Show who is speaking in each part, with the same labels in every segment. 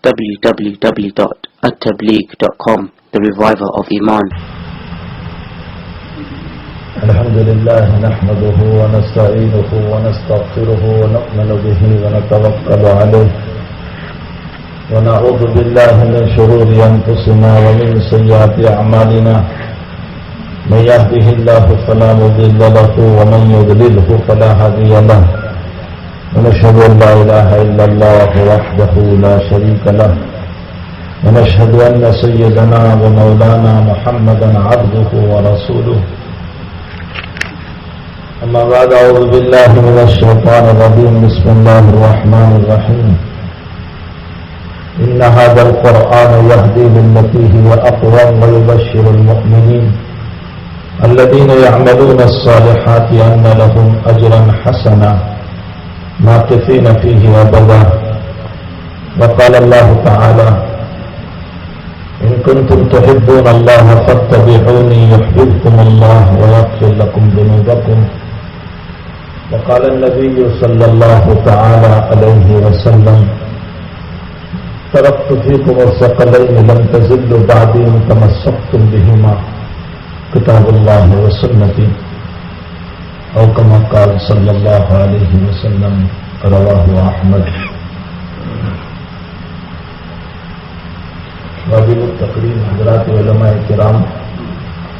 Speaker 1: www.attableek.com, the reviver of Iman.
Speaker 2: الحمد لله نحمده ونستعينه ونستغفره ونؤمن به ونتوكل عليه ونعوذ بالله من شرور أنفسنا ومن سيئات أعمالنا من يهده الله فلا مضل له ومن يضلله فلا هادي له ونشهد أن لا إله إلا الله وحده لا شريك له ونشهد أن سيدنا ومولانا محمدا عبده ورسوله أما بعد أعوذ بالله من الشيطان الرجيم بسم الله الرحمن الرحيم إن هذا القرآن يهدي للتي هي أقوم ويبشر المؤمنين الذين يعملون الصالحات أن لهم أجرا حسنا ماكثين فيه أبدا وقال الله تعالى إن كنتم تحبون الله فاتبعوني يحببكم الله ويغفر لكم ذنوبكم وقال النبي صلى الله تعالى عليه وسلم تركت فيكم الثقلين لم تزلوا بعدي إن تمسكتم بهما كتاب الله وسنتي أو كما قال صلى الله عليه وسلم رواه أحمد. قابل التقریم حضرات علماء کرام،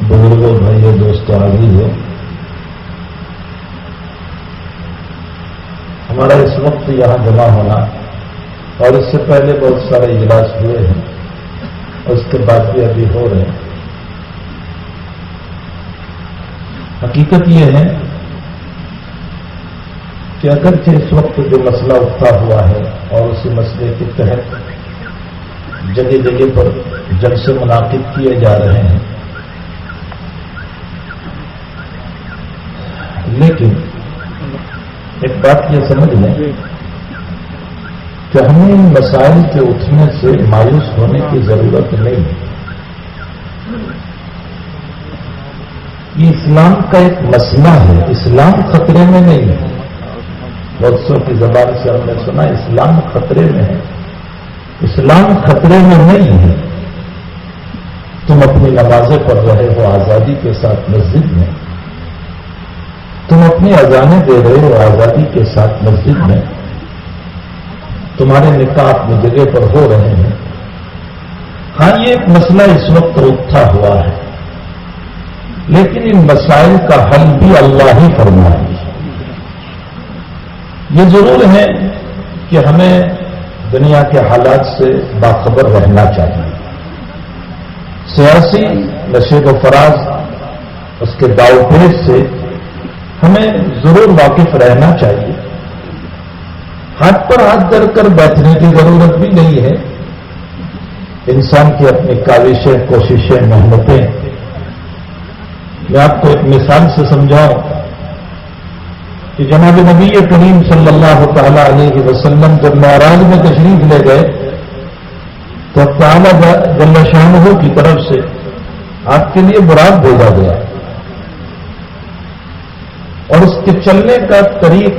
Speaker 2: بزرگوں، بھائیوں، دوستوں، عزیزوں، ہمارا اس وقت یہاں جمع ہونا اور اس سے پہلے بہت سارے اجلاس ہوئے ہیں اور اس کے بعد بھی ابھی ہو رہے ہیں. حقیقت یہ ہے کہ اگرچہ اس وقت جو مسئلہ اٹھا ہوا ہے اور اسی مسئلے کے تحت جگہ جگہ پر جلسے منعقد کیے جا رہے ہیں، لیکن ایک بات یہ سمجھ لیں کہ ہمیں ان مسائل کے اٹھنے سے مایوس ہونے کی ضرورت نہیں ہے. یہ اسلام کا ایک مسئلہ ہے، اسلام خطرے میں نہیں ہے. بہت سو کی زبان سے ہم نے سنا اسلام خطرے میں ہے. اسلام خطرے میں نہیں ہے. تم اپنی نمازیں پڑھ رہے ہو آزادی کے ساتھ مسجد میں، تم اپنی اذانیں دے رہے ہو آزادی کے ساتھ مسجد میں، تمہارے نکاح اپنی جگہ پر ہو رہے ہیں. ہاں، یہ ایک مسئلہ اس وقت اٹھا ہوا ہے، لیکن ان مسائل کا حل بھی اللہ ہی فرمائے. یہ ضرور ہے کہ ہمیں دنیا کے حالات سے باخبر رہنا چاہیے. سیاسی نشیب و فراز، اس کے داؤ پیش سے ہمیں ضرور واقف رہنا چاہیے. ہاتھ پر ہاتھ دھر کر بیٹھنے کی ضرورت بھی نہیں ہے. انسان کی اپنی کاوشیں، کوششیں، محنتیں. میں آپ کو ایک مثال سے سمجھاؤں کہ جناب نبی کریم صلی اللہ تعالی علیہ وسلم جب معراج میں تشریف لے گئے تو تعالیٰ جل شانہ کی طرف سے آپ کے لیے برات بھیجا گیا، اور اس کے چلنے کا طریق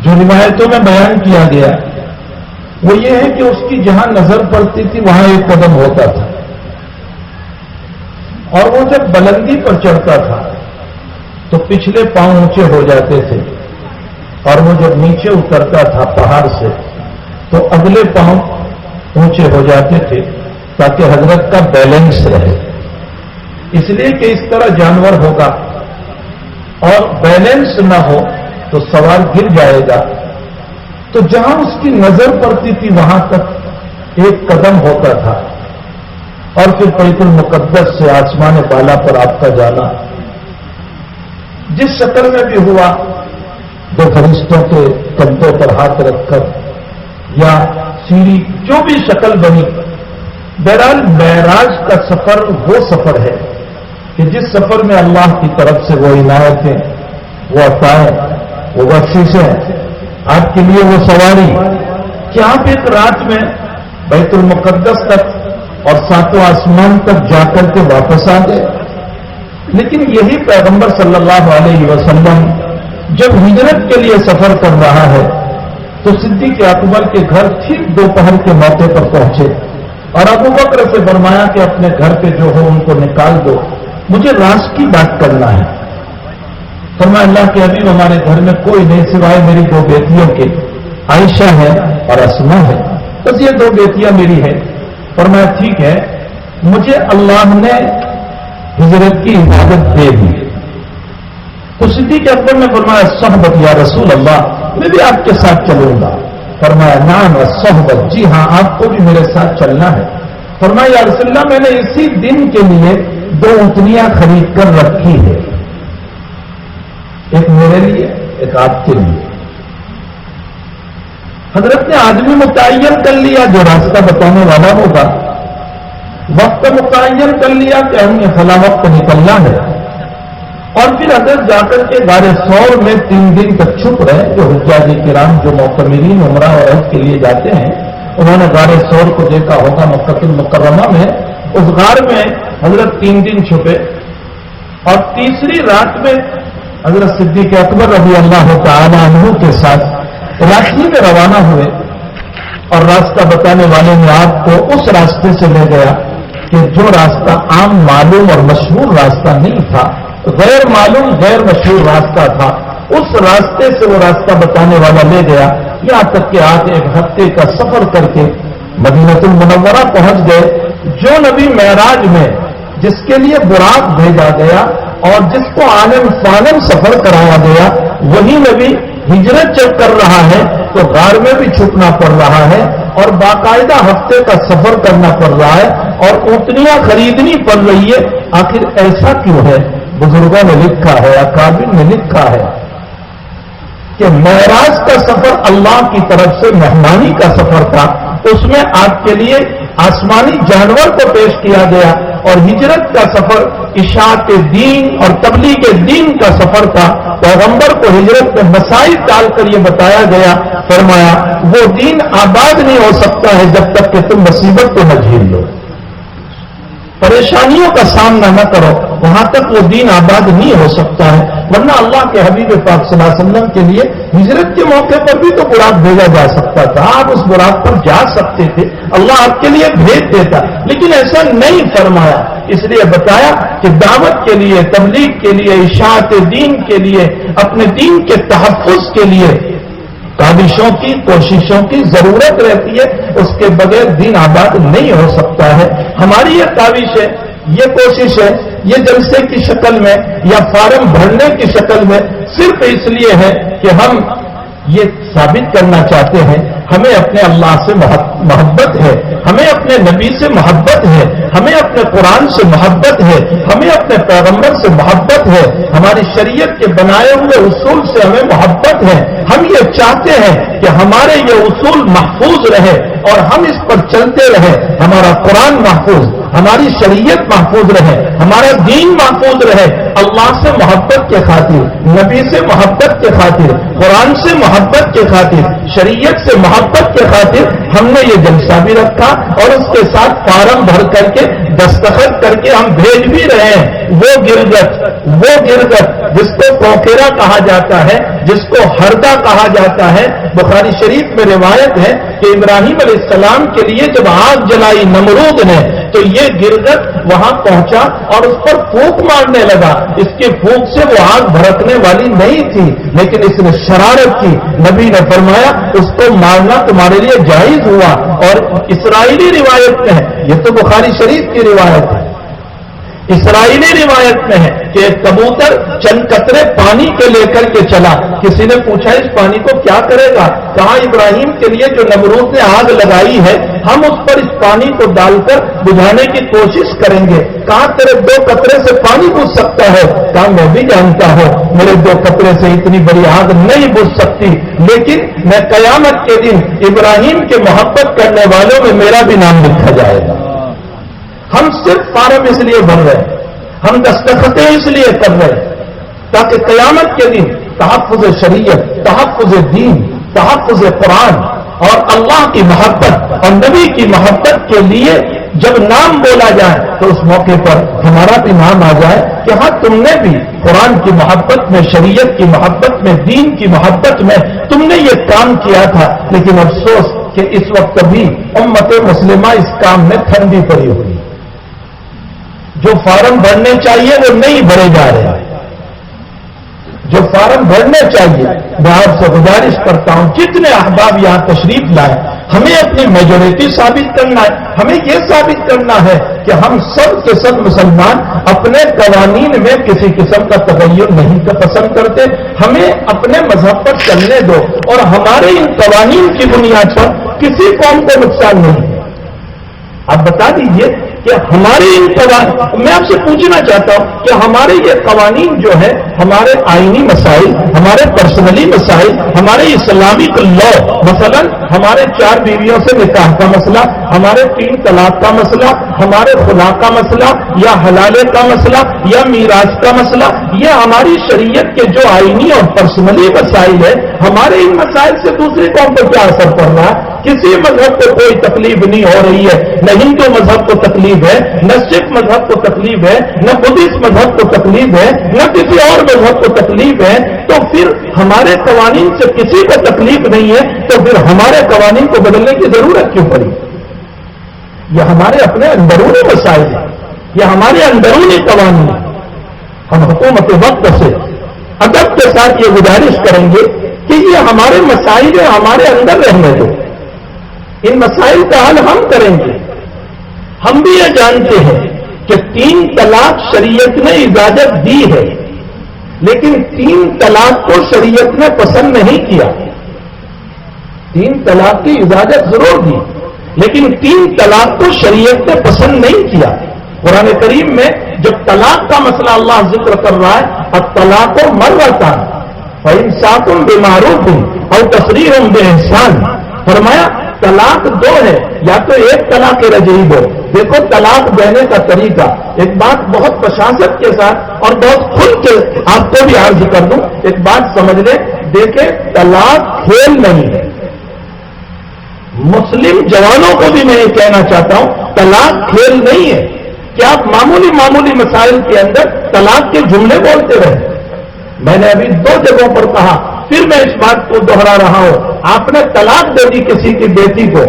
Speaker 2: جو روایتوں میں بیان کیا گیا وہ یہ ہے کہ اس کی جہاں نظر پڑتی تھی وہاں ایک قدم ہوتا تھا، اور وہ جب بلندی پر چڑھتا تھا تو پچھلے پاؤں اونچے ہو جاتے تھے، اور وہ جب نیچے اترتا تھا پہاڑ سے تو اگلے پاؤں اونچے ہو جاتے تھے تاکہ حضرت کا بیلنس رہے. اس لیے کہ اس طرح جانور ہوگا اور بیلنس نہ ہو تو سوار گر جائے گا. تو جہاں اس کی نظر پڑتی تھی وہاں تک ایک قدم ہوتا تھا، اور پھر بیت المقدس سے آسمان بالا پر آپ کا جانا جس شکل میں بھی ہوا، دو فرشتوں کے کندھوں پر ہاتھ رکھ کر یا سیڑھی، جو بھی شکل بنی. بہرحال معراج کا سفر وہ سفر ہے کہ جس سفر میں اللہ کی طرف سے وہ عنایتیں، وہ عطائیں، وہ بخششیں، آپ کے لیے وہ سواری کہ آپ ایک رات میں بیت المقدس تک اور ساتوں آسمان تک جا کر کے واپس آ گئے. لیکن یہی پیغمبر صلی اللہ علیہ وسلم جب ہجرت کے لیے سفر کر رہا ہے تو صدیق اکبر کے گھر ٹھیک دوپہر کے موقع پر پہنچے اور ابو بکر سے فرمایا کہ اپنے گھر پہ جو ہو ان کو نکال دو، مجھے راز کی بات کرنا ہے۔ فرمایا اللہ کے حبیب ہمارے گھر میں کوئی نہیں سوائے میری دو بیٹیوں کے، عائشہ ہے اور اسما ہے، بس یہ دو بیٹیاں میری ہیں۔ فرمایا ٹھیک ہے، مجھے اللہ نے ہجرت کی اجازت دے دی۔ تو صدیق اکبر نے فرمایا صحبت یا رسول اللہ، میں بھی آپ کے ساتھ چلوں گا۔ فرمایا نعم صحبت، جی ہاں آپ کو بھی میرے ساتھ چلنا ہے۔ فرمایا یا رسول اللہ میں نے اسی دن کے لیے 2 اونٹنیاں خرید کر رکھی ہے، ایک میرے لیے ایک آپ کے لیے۔ حضرت نے آدمی متعین کر لیا جو راستہ بتانے والا ہوگا، وقت متعین کر لیا کہ ہم نے فلاں وقت نکلنا ہے، اور پھر حضرت جا کر کے غار ثور میں 3 دن تک چھپ رہے۔ جو حجاج کرام جو معتمرین عمرہ اور حج کے لیے جاتے ہیں انہوں نے غار ثور کو دیکھا ہوگا مکہ المکرمہ میں، اس غار میں حضرت 3 دن چھپے، اور تیسری رات میں حضرت صدیق اکبر رضی اللہ تعالی عنہ کے ساتھ راستے میں روانہ ہوئے، اور راستہ بتانے والے نے آپ کو اس راستے سے لے گیا کہ جو راستہ عام معلوم اور مشہور راستہ نہیں تھا، غیر معلوم غیر مشہور راستہ تھا، اس راستے سے وہ راستہ بتانے والا لے گیا، یہاں تک کہ آپ 1 ہفتے کا سفر کر کے مدینہ المنورہ پہنچ گئے۔ جو نبی معراج میں جس کے لیے براق بھیجا گیا اور جس کو عالم فالم سفر کرایا گیا، وہی نبی ہجرت جب کر رہا ہے تو غار میں بھی چھپنا پڑ رہا ہے اور باقاعدہ ہفتے کا سفر کرنا پڑ رہا ہے اور اونٹنیاں خریدنی پڑ رہی ہے۔ آخر ایسا کیوں ہے؟ بزرگوں نے لکھا ہے، اکابر نے لکھا ہے کہ معراج کا سفر اللہ کی طرف سے مہمانی کا سفر تھا، اس میں آپ کے لیے آسمانی جانور کو پیش کیا گیا، اور ہجرت کا سفر اشاعت دین اور تبلیغ دین کا سفر تھا۔ پیغمبر کو ہجرت میں مسائل ڈال کر یہ بتایا گیا، فرمایا وہ دین آباد نہیں ہو سکتا ہے جب تک کہ تم مصیبت کو نہ جھیل لو، پریشانیوں کا سامنا نہ کرو، وہاں تک وہ دین آباد نہیں ہو سکتا ہے۔ ورنہ اللہ کے حبیب پاک صلی اللہ علیہ وسلم کے لیے ہجرت کے موقع پر بھی تو براق بھیجا جا سکتا تھا، آپ اس براق پر جا سکتے تھے، اللہ آپ کے لیے بھیج دیتا، لیکن ایسا نہیں فرمایا۔ اس لیے بتایا کہ دعوت کے لیے، تبلیغ کے لیے، اشاعت دین کے لیے، اپنے دین کے تحفظ کے لیے کاوشوں کی، کوششوں کی ضرورت رہتی ہے، اس کے بغیر دین آباد نہیں ہو سکتا ہے۔ ہماری یہ کاوش ہے، یہ کوشش ہے، یہ جلسے کی شکل میں یا فارم بھرنے کی شکل میں صرف اس لیے ہے کہ ہم یہ ثابت کرنا چاہتے ہیں ہمیں اپنے اللہ سے محبت ہے، ہمیں اپنے نبی سے محبت ہے، ہمیں اپنے قرآن سے محبت ہے، ہمیں اپنے پیغمبر سے محبت ہے، ہماری شریعت کے بنائے ہوئے اصول سے ہمیں محبت ہے۔ ہم یہ چاہتے ہیں کہ ہمارے یہ اصول محفوظ رہے اور ہم اس پر چلتے رہیں، ہمارا قرآن محفوظ، ہماری شریعت محفوظ رہے، ہمارا دین محفوظ رہے۔ اللہ سے محبت کے خاطر، نبی سے محبت کے خاطر، قرآن سے محبت کے خاطر، شریعت سے محبت کے خاطر ہم نے یہ جلسہ بھی رکھا اور اس کے ساتھ فارم بھر کر کے دستخط کر کے ہم بھیج بھی رہے ہیں۔ وہ گرگت جس کو کوکیرا کہا جاتا ہے، جس کو ہردا کہا جاتا ہے، بخاری شریف میں روایت ہے کہ ابراہیم علیہ السلام کے لیے جب آگ جلائی نمرود نے تو یہ گرگت وہاں پہنچا اور اس پر پھونک مارنے لگا۔ اس کی پھونک سے وہ آگ بھڑکنے والی نہیں تھی، لیکن اس نے شرارت کی۔ نبی نے فرمایا اس کو مارنا تمہارے لیے جائز ہوا۔ اور اسرائیلی روایت میں ہے، یہ تو بخاری شریف کی روایت ہے، اسرائیلی روایت میں ہے کہ ایک کبوتر چند قطرے پانی کے لے کر کے چلا۔ کسی نے پوچھا اس پانی کو کیا کرے گا؟ کہا ابراہیم کے لیے جو نمرود نے آگ لگائی ہے ہم اس پر اس پانی کو ڈال کر بجھانے کی کوشش کریں گے۔ کہا تیرے 2 قطرے سے پانی بجھ سکتا ہے؟ کہا میں بھی جانتا ہوں میرے 2 قطرے سے اتنی بڑی آگ نہیں بجھ سکتی، لیکن میں قیامت کے دن ابراہیم کے محبت کرنے والوں میں میرا بھی نام لکھا جائے گا۔ ہم صرف فارم اس لیے بھر رہے ہیں، ہم دستخطیں اس لیے کر رہے ہیں تاکہ قیامت کے دن تحفظ شریعت، تحفظ دین، تحفظ قرآن اور اللہ کی محبت اور نبی کی محبت کے لیے جب نام بولا جائے تو اس موقع پر ہمارا بھی نام آ جائے کہ ہاں تم نے بھی قرآن کی محبت میں، شریعت کی محبت میں، دین کی محبت میں تم نے یہ کام کیا تھا. لیکن افسوس کہ اس وقت بھی امت مسلمہ اس کام میں ٹھنڈی پڑی ہوئی. جو فارم بھرنے چاہیے وہ نہیں بھرے جا رہے. جو فارم بھرنے چاہیے، میں آپ سے گزارش کرتا ہوں جتنے احباب یہاں تشریف لائے، ہمیں اپنی میجورٹی ثابت کرنا ہے. ہمیں یہ ثابت کرنا ہے کہ ہم سب کے سب مسلمان اپنے قوانین میں کسی قسم کا تغیر نہیں پسند کرتے. ہمیں اپنے مذہب پر چلنے دو اور ہمارے ان قوانین کی بنیاد پر کسی قوم کو نقصان نہیں ہے. آپ بتا دیجئے کہ ہمارے ان قوانین، میں آپ سے پوچھنا چاہتا ہوں کہ ہمارے یہ قوانین جو ہے، ہمارے آئینی مسائل، ہمارے پرسنلی مسائل، ہمارے اسلامک لا، مثلا ہمارے 4 بیویوں سے نکاح کا مسئلہ، ہمارے 3 طلاق کا مسئلہ، ہمارے خلا کا مسئلہ یا حلالے کا مسئلہ یا میراث کا مسئلہ، یہ ہماری شریعت کے جو آئینی اور پرسنلی مسائل ہے، ہمارے ان مسائل سے دوسری قوم پر کیا اثر پڑ رہا ہے؟ کسی مذہب کو کوئی تکلیف نہیں ہو رہی ہے. نہ ہندو مذہب کو تکلیف ہے، نہ سکھ مذہب کو تکلیف ہے، نہ بدھسٹ مذہب کو تکلیف ہے، نہ کسی اور مذہب کو تکلیف ہے. تو پھر ہمارے قوانین سے کسی کو تکلیف نہیں ہے تو پھر ہمارے قوانین کو بدلنے کی ضرورت کیوں پڑی؟ یہ ہمارے اپنے اندرونی مسائل ہیں، یہ ہمارے اندرونی قوانین ہیں. ہم حکومت وقت سے ادب کے ساتھ یہ گزارش کریں گے کہ یہ ہمارے مسائل ہیں، ہمارے اندر رہنے دو. ان مسائل کا حل ہم کریں گے. ہم بھی یہ جانتے ہیں کہ 3 طلاق شریعت نے اجازت دی ہے، لیکن 3 طلاق کو شریعت نے پسند نہیں کیا. 3 طلاق کی اجازت ضرور دی، لیکن 3 طلاق کو شریعت نے پسند نہیں کیا. قرآن کریم میں جب طلاق کا مسئلہ اللہ ذکر کر رہا ہے، الطلاق مرتان فإمساک بمعروف اور تسریح بإحسان، فرمایا طلاق 2 ہے، یا تو ایک طلاق رجعی دو. دیکھو طلاق دینے کا طریقہ، ایک بات بہت بشاشت کے ساتھ اور بہت کھل کے آپ کو بھی عرض کر دوں، ایک بات سمجھ لیں. دیکھیں طلاق کھیل نہیں ہے. مسلم جوانوں کو بھی میں یہ کہنا چاہتا ہوں، طلاق کھیل نہیں ہے کہ آپ معمولی مسائل کے اندر طلاق کے جملے بولتے رہے. میں نے ابھی 2 جگہوں پر کہا، پھر میں اس بات کو دوہرا رہا ہوں. آپ نے طلاق دے دی کسی کی بیٹی کو،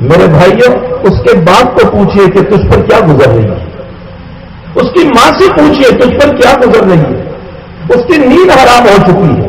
Speaker 2: میرے بھائیوں اس کے باپ کو پوچھئے کہ تجھ پر کیا گزر رہی ہے. اس کی ماں سے پوچھئے تجھ پر کیا گزر رہی ہے. اس کی نیند حرام ہو چکی ہے.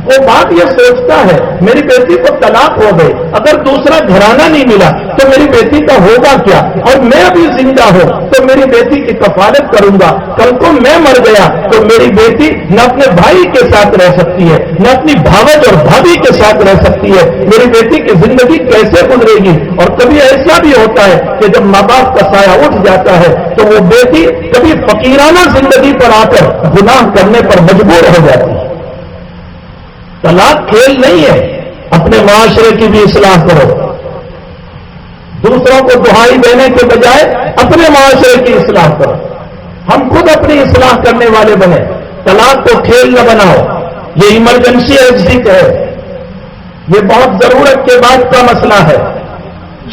Speaker 2: وہ باپ یہ سوچتا ہے میری بیٹی کو طلاق ہو گئی، اگر دوسرا گھرانہ نہیں ملا تو میری بیٹی کا ہوگا کیا، اور میں ابھی زندہ ہوں تو میری بیٹی کی کفالت کروں گا. کل کو میں مر گیا تو میری بیٹی نہ اپنے بھائی کے ساتھ رہ سکتی ہے، نہ اپنی بھاوج اور بھابھی کے ساتھ رہ سکتی ہے. میری بیٹی کی زندگی کیسے گزرے گی؟ اور کبھی ایسا بھی ہوتا ہے کہ جب ماں باپ کا سایہ اٹھ جاتا ہے تو وہ بیٹی کبھی فقیرانہ زندگی پر آ کر گناہ کرنے پر مجبور ہو جاتی ہے. طلاق کھیل نہیں ہے. اپنے معاشرے کی بھی اصلاح کرو. دوسروں کو دہائی دینے کے بجائے اپنے معاشرے کی اصلاح کرو. ہم خود اپنی اصلاح کرنے والے بنے. طلاق کو کھیل نہ بناؤ. یہ ایمرجنسی ایگزٹ ہے. یہ بہت ضرورت کے بعد کا مسئلہ ہے.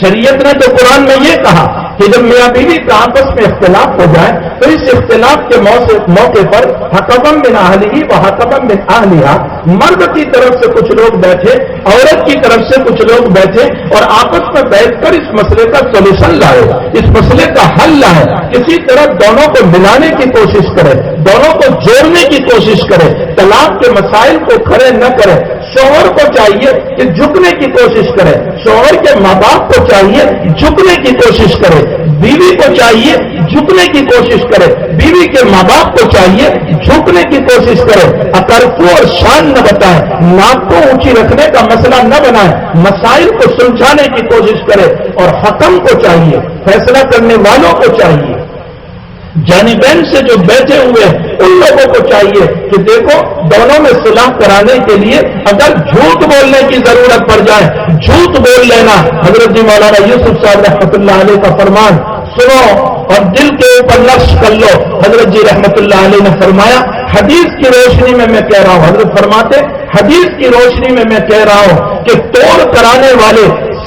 Speaker 2: شریعت نے تو قرآن میں یہ کہا کہ جب میاں بیوی کا آپس میں اختلاف ہو جائے تو اس اختلاف کے موقع پر حکم من اہلہ و حکم من اہلہا، مرد کی طرف سے کچھ لوگ بیٹھے، عورت کی طرف سے کچھ لوگ بیٹھے اور آپس میں بیٹھ کر اس مسئلے کا سولوشن لائے، اس مسئلے کا حل لائے. کسی طرح دونوں کو ملانے کی کوشش کرے، دونوں کو جوڑنے کی کوشش کرے، طلاق کے مسائل کو کھڑے نہ کرے. شوہر کو چاہیے کہ جھکنے کی کوشش کرے، شوہر کے ماں باپ کو چاہیے جھکنے کی کوشش کرے، بیوی کو چاہیے جھکنے کی کوشش کرے، بیوی کے ماں باپ کو چاہیے جھکنے کی کوشش کرے. اکرفو اور شان نہ بتائے، ناک کو اونچی رکھنے کا مسئلہ نہ بنائے، مسائل کو سلجھانے کی کوشش کرے. اور حکم کو چاہیے، فیصلہ کرنے والوں کو چاہیے، جانبین سے جو بیٹھے ہوئے ان لوگوں کو چاہیے کہ دیکھو دونوں میں صلح کرانے کے لیے اگر جھوٹ بولنے کی ضرورت پڑ جائے جھوٹ بول لینا. حضرت جی مولانا یوسف صاحب رحمۃ اللہ علیہ کا فرمان سنو اور دل کے اوپر نقش کر لو. حضرت جی رحمۃ اللہ علیہ نے فرمایا، حدیث کی روشنی میں میں کہہ رہا ہوں، حضرت فرماتے حدیث کی روشنی میں میں کہہ رہا ہوں کہ توڑ کرانے والے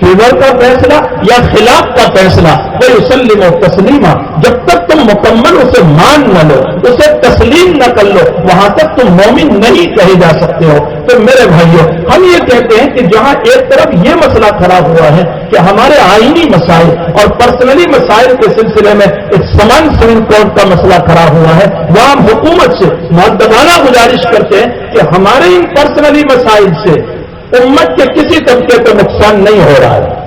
Speaker 2: فیور کا فیصلہ یا خلاف کا فیصلہ، وہ یسلم و تسلیمہ، جب تک تم مکمل اسے مان نہ لو، اسے تسلیم نہ کر لو، وہاں تک تم مومن نہیں کہے جا سکتے ہو۔ تو میرے بھائیوں، ہم یہ کہتے ہیں کہ جہاں ایک طرف یہ مسئلہ کھڑا ہوا ہے کہ ہمارے آئینی مسائل اور پرسنلی مسائل کے سلسلے میں ایک سمان سپریم کورٹ کا مسئلہ کھڑا ہوا ہے، وہاں ہم حکومت سے مؤدبانہ گزارش کرتے ہیں کہ ہمارے ان پرسنلی مسائل سے امت کے کسی طبقے کو نقصان نہیں ہو رہا ہے،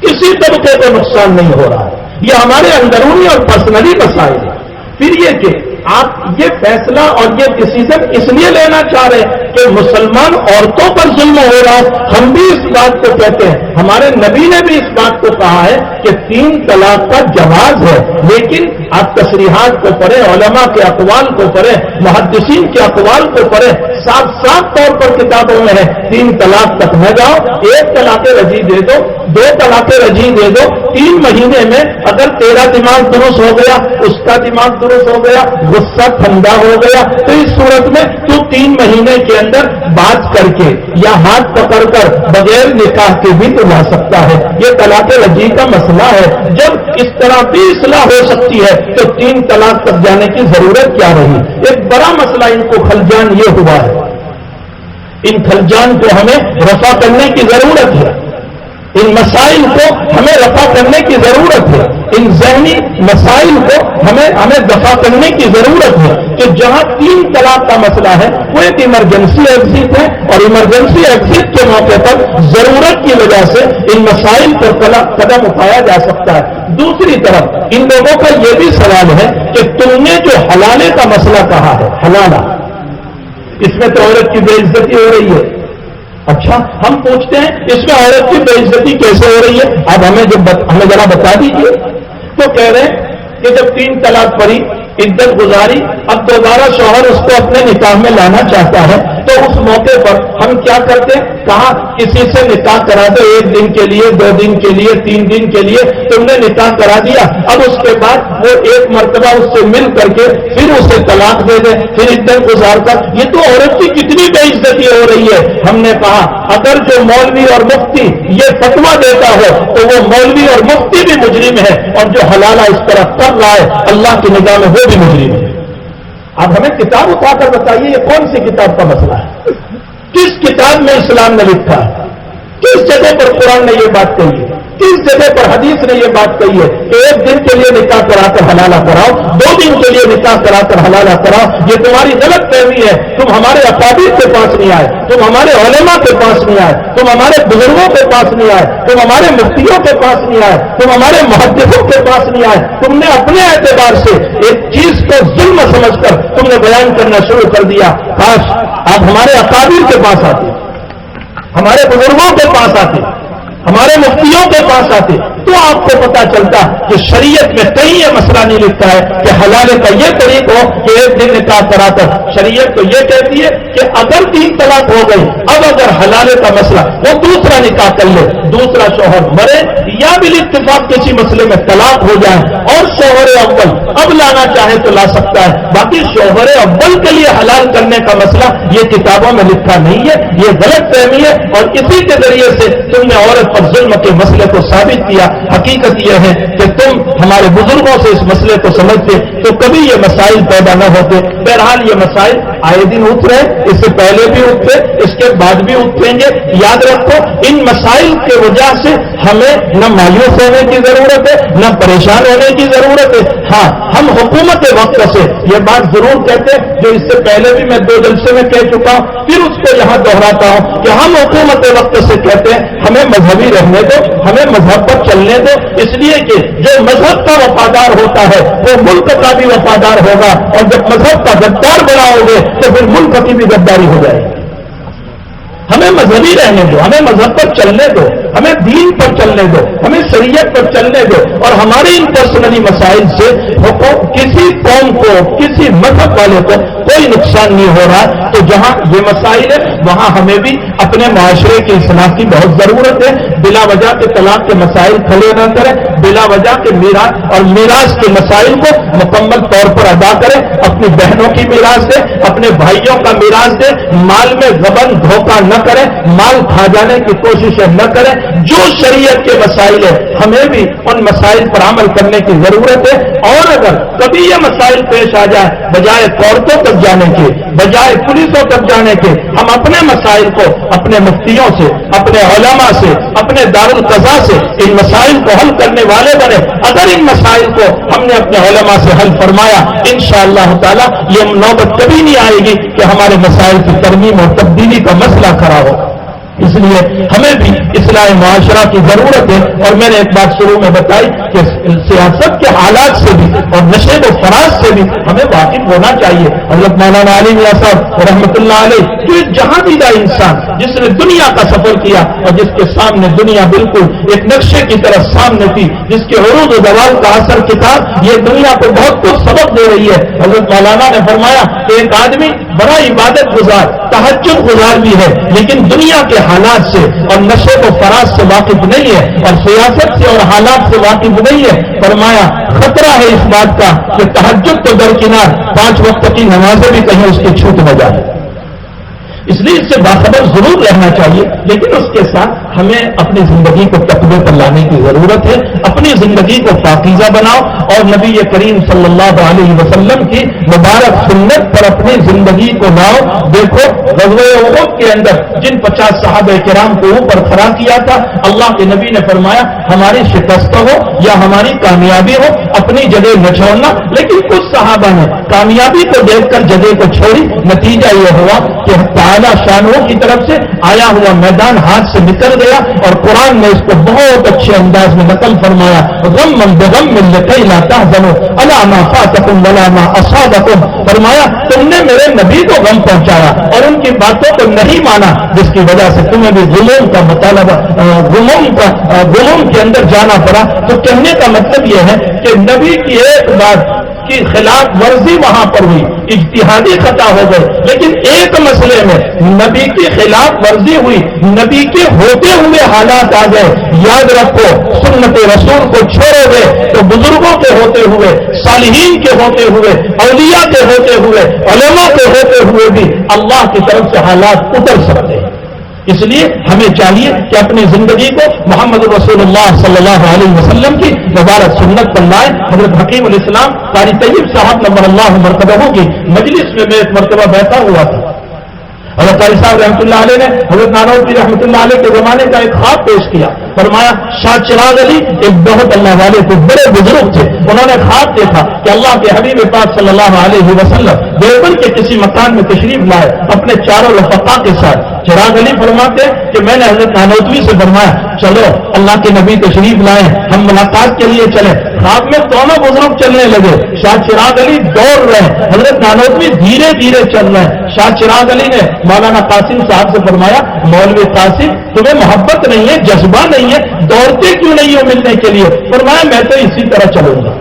Speaker 2: کسی طبقے کو نقصان نہیں ہو رہا ہے، یہ ہمارے اندرونی اور پرسنلی مسائل ہیں۔ پھر یہ کہ آپ یہ فیصلہ اور یہ ڈسیزن اس لیے لینا چاہ رہے ہیں کہ مسلمان عورتوں پر ظلم ہو رہا ہے، ہم بھی اس بات کو کہتے ہیں، ہمارے نبی نے بھی اس بات کو کہا ہے کہ 3 طلاق کا جواز ہے، لیکن آپ تشریحات کو پڑھیں، علماء کے اقوال کو پڑھیں، محدثین کے اقوال کو پڑھیں، صاف صاف طور پر کتابوں میں ہے 3 طلاق تک نہ جاؤ، 1 طلاق رجعی دے دو، 2 طلاق رجعی دے دو، 3 مہینے میں اگر تیرا دماغ درست ہو گیا، اس کا دماغ درست ہو گیا، غصہ ٹھنڈا ہو گیا، تو اس صورت میں تو 3 مہینے کے اندر بات کر کے یا ہاتھ پکڑ کر بغیر نکاح کے بھی تو لا سکتا ہے۔ یہ طلاق رجعی کا مسئلہ ہے، جب اس طرح بھی اصلاح ہو سکتی ہے تو 3 طلاق تک جانے کی ضرورت کیا رہی؟ ایک بڑا مسئلہ ان کو خلجان یہ ہوا ہے، ان خلجان کو ہمیں رفع کرنے کی ضرورت ہے، ان مسائل کو ہمیں رفع کرنے کی ضرورت ہے، ان ذہنی مسائل کو ہمیں دفع کرنے کی ضرورت ہے کہ جہاں 3 طلاق کا مسئلہ ہے وہ ایک ایمرجنسی ایگزٹ ہے، اور ایمرجنسی ایگزٹ کے موقع پر ضرورت کی وجہ سے ان مسائل پر قدم اٹھایا جا سکتا ہے۔ دوسری طرف ان لوگوں کا یہ بھی سوال ہے کہ تم نے جو حلالے کا مسئلہ کہا ہے، حلالہ، اس میں تو عورت کی بے عزتی ہو رہی ہے۔ اچھا، ہم پوچھتے ہیں اس میں عورت کی بے عزتی کیسے ہو رہی ہے؟ اب ہمیں ذرا بتا دیجیے۔ تو کہہ رہے ہیں کہ جب 3 طلاق پڑی، عدت گزاری، اب دوبارہ شوہر اس کو اپنے نکاح میں لانا چاہتا ہے، تو اس موقع پر ہم کیا کرتے ہیں؟ کہا کسی سے نکاح کرا دو، 1 دن کے لیے، 2 دن کے لیے، 3 دن کے لیے تم نے نکاح کرا دیا، اب اس کے بعد وہ 1 مرتبہ اس سے مل کر کے پھر اسے طلاق دے دے، پھر عدت گزار کر، یہ تو عورت کی کتنی بے عزتی ہو رہی ہے۔ ہم نے کہا اگر جو مولوی اور مفتی یہ فتویٰ دیتا ہو تو وہ مولوی اور مفتی بھی مجرم ہے، اور جو حلالہ اس طرح کر رہا ہے اللہ کی نگاہ میں وہ بھی مجرم ہے۔ اب ہمیں کتاب اٹھا کر بتائیے یہ کون سی کتاب کا مسئلہ ہے؟ کس کتاب میں اسلام نے لکھا ہے؟ کس جگہ پر قرآن نے یہ بات کہی ہے؟ کس جگہ پر حدیث نے یہ بات کہی ہے کہ 1 دن کے لیے نکاح کرا کر حلالہ کراؤ، 2 دن کے لیے نکاح کرا کر حلالہ کراؤ؟ یہ تمہاری غلط فہمی ہے، تم ہمارے اکابر کے پاس نہیں آئے، تم ہمارے علماء کے پاس نہیں آئے، تم ہمارے بزرگوں کے پاس نہیں آئے، تم ہمارے مفتیوں کے پاس نہیں آئے، تم ہمارے محدثوں کے پاس نہیں آئے، تم نے اپنے اعتبار سے ایک چیز کو ظلم سمجھ کر تم نے بیان کرنا شروع کر دیا۔ کاش آپ ہمارے اکابر کے پاس آتے، ہمارے بزرگوں کے پاس آتے، ہمارے مفتیوں کے پاس آتے، تو آپ کو پتا چلتا کہ شریعت میں کہیں یہ مسئلہ نہیں لکھا ہے کہ حلالے کا یہ طریق ہو کہ 1 دن نکاح کرا کر۔ شریعت تو یہ کہتی ہے کہ اگر 3 طلاق ہو گئی، اب اگر حلالے کا مسئلہ وہ دوسرا نکاح کر لے، دوسرا شوہر مرے یا بالاتفاق کسی مسئلے میں طلاق ہو جائے اور شوہر اول اب لانا چاہے تو لا سکتا ہے، باقی شوہر اول کے لیے حلال کرنے کا مسئلہ یہ کتابوں میں لکھا نہیں ہے، یہ غلط فہمی ہے، اور اسی کے ذریعے سے تم نے عورت پر ظلم کے مسئلے کو ثابت کیا۔ حقیقت یہ ہے کہ تم ہمارے بزرگوں سے اس مسئلے کو سمجھتے تو کبھی یہ مسائل پیدا نہ ہوتے۔ بہرحال یہ مسائل آئے دن اٹھ رہے، اس سے پہلے بھی اٹھتے، اس کے بعد بھی اٹھیں گے۔ یاد رکھو ان مسائل کی وجہ سے ہمیں نہ مایوس ہونے کی ضرورت ہے، نہ پریشان ہونے کی ضرورت ہے۔ ہاں، ہم حکومت وقت سے یہ بات ضرور کہتے ہیں جو اس سے پہلے بھی میں 2 جلسے میں کہہ چکا ہوں، پھر اس کو یہاں دہراتا ہوں کہ ہم حکومت وقت سے کہتے ہیں ہمیں مذہبی رہنے دو، ہمیں مذہب پر چلنے دو، اس لیے کہ جو مذہب کا وفادار ہوتا ہے وہ ملک کا بھی وفادار ہوگا، اور جب مذہب کا غدار بناؤ گے تو پھر ملک کی بھی غداری ہو جائے گی۔ ہمیں مذہبی رہنے دو، ہمیں مذہب پر چلنے دو، ہمیں دین پر چلنے دو، ہمیں شریعت پر چلنے دو، اور ہمارے ان پرسنلی مسائل سے کسی قوم کو، کسی مذہب والے کو کوئی نقصان نہیں ہو رہا۔ تو جہاں یہ مسائل ہے وہاں ہمیں بھی اپنے معاشرے کی اصلاح کی بہت ضرورت ہے۔ بلا وجہ کے طلاق کے مسائل کھڑے نہ کریں، بلا وجہ کے میراث اور میراث کے مسائل کو مکمل طور پر ادا کریں، اپنی بہنوں کی میراث دیں، اپنے بھائیوں کا میراث دیں، مال میں غبن دھوکہ نہ کریں، مال کھا جانے کی کوششیں نہ کریں، جو شریعت کے مسائل ہے ہمیں بھی ان مسائل پر عمل کرنے کی ضرورت ہے. اور اگر کبھی یہ مسائل پیش آ جائے بجائے کورٹوں تک جانے کے, بجائے پولیسوں تک جانے کے, ہم اپنے مسائل کو اپنے مفتیوں سے, اپنے علماء سے, اپنے دارالقضاء سے ان مسائل کو حل کرنے والے بنے. اگر ان مسائل کو ہم نے اپنے علماء سے حل فرمایا انشاءاللہ تعالی یہ نوبت کبھی نہیں آئے گی کہ ہمارے مسائل کی ترمیم اور تبدیلی کا مسئلہ کھڑا ہو. اس لیے ہمیں بھی اصلاح معاشرہ کی ضرورت ہے. اور میں نے ایک بات شروع میں بتائی کہ سیاست کے حالات سے بھی اور نشے و فراز سے بھی ہمیں واقف ہونا چاہیے. حضرت مولانا علی میاں صاحب رحمۃ اللہ علیہ جو ایک جہاں دیدہ انسان جس نے دنیا کا سفر کیا اور جس کے سامنے دنیا بالکل ایک نقشے کی طرح سامنے تھی, جس کے عروج و زوال کا اثر کتاب یہ دنیا کو بہت کچھ سبق دے رہی ہے. حضرت مولانا نے فرمایا کہ ایک آدمی بڑا عبادت گزار تہجد گزار بھی ہے لیکن دنیا کے حالات سے اور نشے و فراز سے واقف نہیں ہے اور سیاست سے اور حالات سے واقف نہیں ہے. فرمایا خطرہ ہے اس بات کا کہ تہجد تو درکنار 5 وقت کی نمازیں بھی کہیں اس کی چھوٹ نہ جائے. اس لیے اس سے باخبر ضرور رہنا چاہیے لیکن اس کے ساتھ ہمیں اپنی زندگی کو تقوی پر لانے کی ضرورت ہے. اپنی زندگی کو پاکیزہ بناؤ اور نبی کریم صلی اللہ علیہ وسلم کی مبارک سنت پر اپنی زندگی کو لاؤ. دیکھو غزوہ احد کے اندر جن 50 صحابہ کرام کو اوپر کھڑا کیا تھا اللہ کے نبی نے فرمایا ہماری شکست ہو یا ہماری کامیابی ہو اپنی جگہ نہ چھوڑنا. لیکن کچھ صحابہ نے کامیابی کو دیکھ کر جگہ کو چھوڑی. نتیجہ یہ ہوا کہ شانوں کی طرف سے آیا ہوا میدان ہاتھ سے نکل گیا اور قرآن نے اس کو بہت اچھے انداز میں نقل فرمایا. غم بغم لکی لا تحزنوا علی ما فاتکم ولا ما اصابکم. فرمایا تم نے میرے نبی کو غم پہنچایا اور ان کی باتوں کو نہیں مانا جس کی وجہ سے تمہیں بھی غموم کا مطالبہ غموم کے اندر جانا پڑا. تو کہنے کا مطلب یہ ہے کہ نبی کی ایک بات کی خلاف ورزی وہاں پر ہوئی, اجتہادی خطا ہو گئے, لیکن ایک مسئلے میں نبی کی خلاف ورزی ہوئی, نبی کے ہوتے ہوئے حالات آ گئے. یاد رکھو سنت رسول کو چھوڑو گے تو بزرگوں کے ہوتے ہوئے, صالحین کے ہوتے ہوئے, اولیاء کے ہوتے ہوئے, علماء کے ہوتے ہوئے بھی اللہ کی طرف سے حالات اتر سکتے ہیں. اس لیے ہمیں چاہیے کہ اپنی زندگی کو محمد رسول اللہ صلی اللہ علیہ وسلم کی مبارک سنت پر لائیں. حضرت حکیم الاسلام قاری طیب صاحب نور اللہ مرتبہ کی مجلس میں ایک مرتبہ بیٹھا ہوا تھا. حضرت قاری صاحب رحمۃ اللہ علیہ نے حضرت نانوتوی رحمۃ اللہ علیہ کے زمانے کا ایک خواب پیش کیا. فرمایا شاہ چراغ علی ایک بہت اللہ والے تھے, بڑے بزرگ تھے. انہوں نے خواب دیکھا کہ اللہ کے حبیب پاک صلی اللہ علیہ وسلم دیوبند کے کسی مکان میں تشریف لائے اپنے چاروں رفقا کے ساتھ. چراغ علی فرماتے کہ میں نے حضرت نانوتوی سے فرمایا چلو اللہ کے نبی تشریف لائے ہم ملاقات کے لیے چلے. خواب میں دونوں بزرگ چلنے لگے. شاہ چراغ علی دوڑ رہے, حضرت نانوتوی دھیرے دھیرے چل رہے ہیں. شاہ چراغ علی نے مولانا قاسم صاحب سے فرمایا مولوی قاسم تمہیں محبت نہیں ہے, جذبہ نہیں ہے, دوڑتے کیوں نہیں ہو ملنے کے لیے؟ فرمایا میں تو اسی طرح چلوں گا.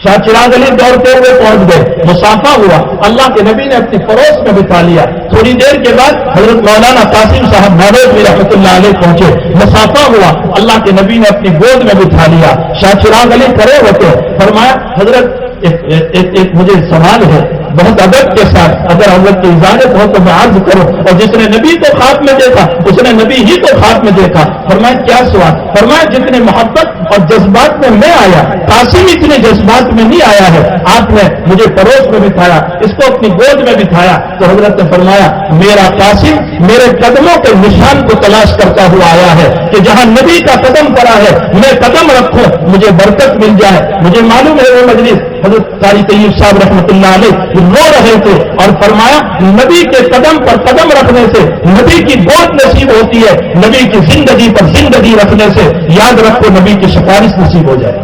Speaker 2: شاہ چراغ علی دوڑتے ہوئے پہنچ گئے, مسافہ ہوا, اللہ کے نبی نے اپنی پڑوس میں بٹھا لیا. تھوڑی دیر کے بعد حضرت مولانا قاسم صاحب نانوتوی رحمۃ اللہ علیہ پہنچے, مسافہ ہوا, اللہ کے نبی نے اپنی گود میں بٹھا لیا. شاہ چراغ علی کھڑے ہوتے فرمایا حضرت ایک مجھے سوال ہے بہت ادب کے ساتھ, اگر حضرت کی اجازت ہو تو میں عرض کروں. اور جس نے نبی کو خواب میں دیکھا اس نے نبی ہی کو خواب میں دیکھا. فرمایا کیا سوال؟ فرمایا جتنے محبت اور جذبات میں میں آیا قاسم اتنے جذبات میں نہیں آیا ہے. آپ نے مجھے پڑوس میں بٹھایا, اس کو اپنی گود میں بٹھایا تو حضرت نے فرمایا میرا قاسم میرے قدموں کے نشان کو تلاش کرتا ہوا آیا ہے کہ جہاں نبی کا قدم پڑا ہے میں قدم رکھوں مجھے برکت مل جائے. مجھے معلوم ہے وہ مجلس حضرت قاری طیب صاحب رحمۃ اللہ علیہ رو رہے تھے اور فرمایا نبی کے قدم پر قدم رکھنے سے نبی کی گود نصیب ہوتی ہے, نبی کی زندگی پر زندگی رکھنے سے یاد رکھو نبی کی سفارش نصیب ہو جائے.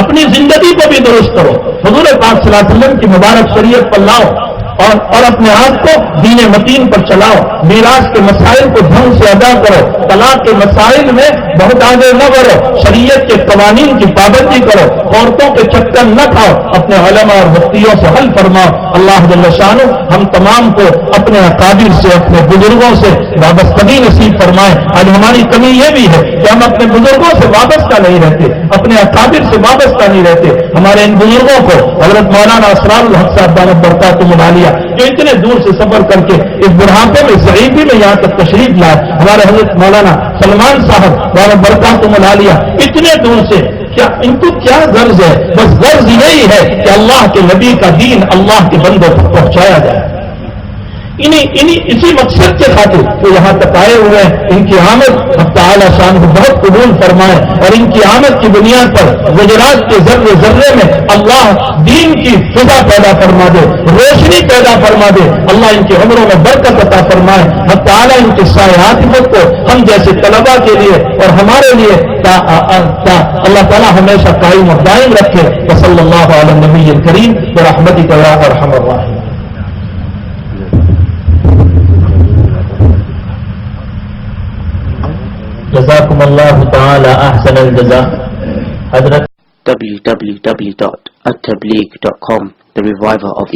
Speaker 2: اپنی زندگی کو بھی درست کرو, حضور پاک صلی اللہ علیہ وسلم کی مبارک شریعت پر لاؤ اور اپنے آپ کو دین متین پر چلاؤ. میراث کے مسائل کو ڈھنگ سے ادا کرو, طلاق کے مسائل میں بہت آگے نہ بڑھو, شریعت کے قوانین کی پابندی کرو, عورتوں کے چکر نہ کھاؤ, اپنے علماء اور مفتیوں سے حل فرماؤ. اللہ جل شانہ ہم تمام کو اپنے اکابر سے اپنے بزرگوں سے وابستگی نصیب فرمائے. آج ہماری کمی یہ بھی ہے کہ ہم اپنے بزرگوں سے وابستہ نہیں رہتے, اپنے اکابر سے وابستہ نہیں رہتے. ہمارے ان بزرگوں کو حضرت مولانا اسرار الحق صاحب دامت برکاتہ العالیہ جو اتنے دور سے سفر کر کے اس بڑھاپے میں ضعیفی میں یہاں تک تشریف لائے. ہمارے حضرت مولانا سلمان صاحب بابا برکاتہم العالیہ اتنے دور سے، کیا ان کو کیا غرض ہے؟ بس غرض یہی ہے کہ اللہ کے نبی کا دین اللہ کے بندوں تک پہنچایا جائے. اسی مقصد کے خاطر وہ یہاں تک آئے ہوئے ہیں. ان کی آمد حق تعالی شان کو بہت قبول فرمائے، اور ان کی آمد کی بنیاد پر گجرات کے ذرے ذرے میں اللہ دین کی فضا پیدا فرما دے، روشنی پیدا فرما دے. اللہ ان کی عمروں میں برکت عطا فرمائے. حق تعالی ان کے سائے عاطفت کو ہم جیسے طلباء کے لیے اور ہمارے لیے اللہ تعالی ہمیشہ قائم و دائم رکھے. صلی اللہ علی النبی الکریم برحمتک یا ارحم الراحمین. جزاکم اللہ تعالی احسن الجزاء. حضرت
Speaker 1: www.attableek.com, the reviver of